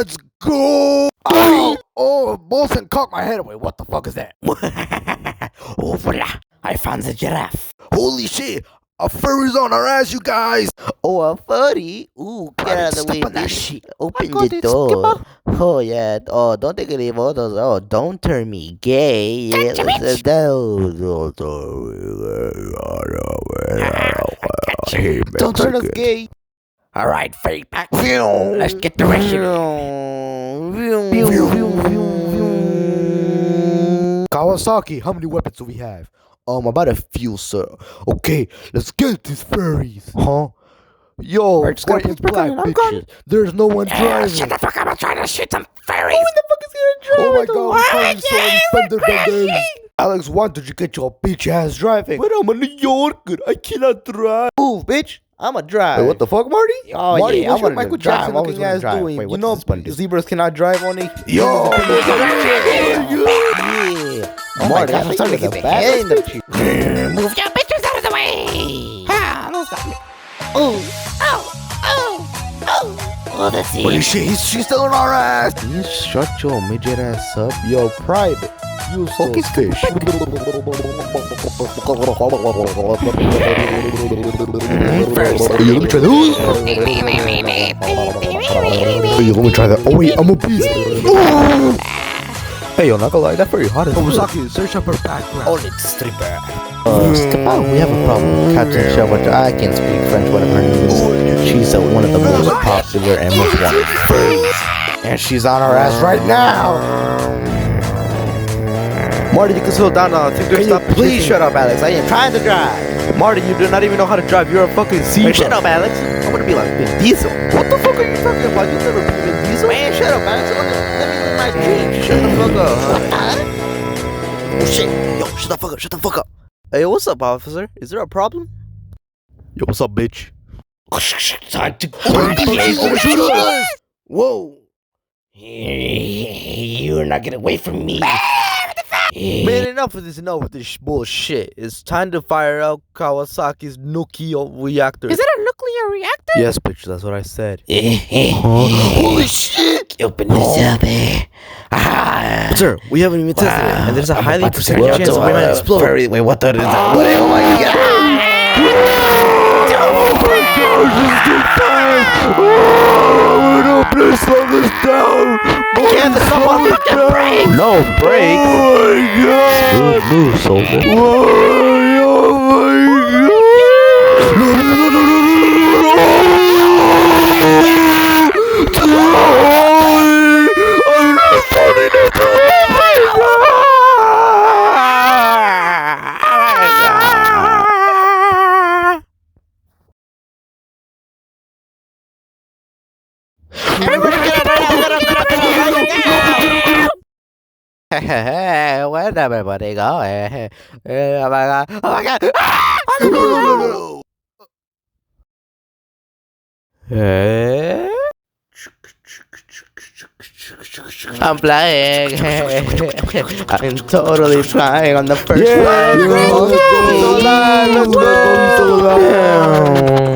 Let's go! Oh, Bolson cocked my head away. What the fuck is that? Oh, voila! I found the giraffe. Holy shit! A furry's on our ass, you guys! Oh, a furry? Ooh, get out of the way, Step on that bitch. shit. Open the door. Oh, yeah. Oh, don't take any photos. Oh, don't turn me gay. Gotcha, bitch. Don't turn us gay. Alright, fake pack. Let's get the rest of it. Kawasaki, how many weapons do we have? About a few, sir. Okay, let's get these furries. Huh? Yo, Alright, just gotta white and put black it I'm bitches. There's no one driving. Shut the fuck up, I'm trying to shoot some fairies. Who the fuck is gonna drive? Oh my god, we're calling What? so many fender benders. crashing. Alex, why don't you get your bitch ass driving? But I'm a New Yorker. I cannot drive. Move, bitch. I'm a drive. Wait, what the fuck, Marty? Oh, Marty, yeah, what's I'm your a Michael drive. Jackson I'm always looking gonna ass drive. doing? Wait, You what's know, this button do? zebras cannot drive only. Yeah. Oh my Marty, gosh, I'm I'm starting starting to to get get bad. bad. Move your bitches out of the way. Ah, don't stop me. Oh, that's Holy it. shit, she's still on our ass. You shut your midget ass up. Yo, private. You focus fish. First. Yo, let me try that. Yo, let me try that. Oh wait, I'm a beast. Hey, yo, not gonna lie, that furry hot as Kawasaki, search up her background. Only stripper. We have a problem. Captain Shelbert, I can speak French, whatever her name is. She's one of the most popular and most wanted furries. And she's on our ass right now. Marty, you can slow down now. Can you please shut up, Alex? I am trying to drive. Marty, you do not even know how to drive. You're a fucking zebra. Shut up, Alex. I'm gonna be like Vin Diesel. What the fuck are you talking about? You never been Vin Diesel. Man, shut up, Alex. Let me live my dream. Shut the fuck up. Oh shit. Yo, shut the fuck up. Shut the fuck up. Hey, what's up, officer? Is there a problem? Yo, what's up, bitch? Time to Whoa. You're not getting away from me. Man, enough of this bullshit. It's time to fire out Kawasaki's nuclear reactor. Is it a nuclear reactor? Yes, bitch, that's what I said. Holy shit! Open this up. Ah. Sir, we haven't even tested it, and there's a I'm highly about to percentage say, chance that we might explode. Wait, what the is that? What? Oh my Can't someone fucking brake? No brake. Oh my god. Smooth move, soldier. Oh my god. No, no, no, no, no, I'm not falling Where'd everybody go? Oh my god. Oh my god. no. I'm flying. I'm totally flying on the first Yeah, one. let's go, let's go, let's go.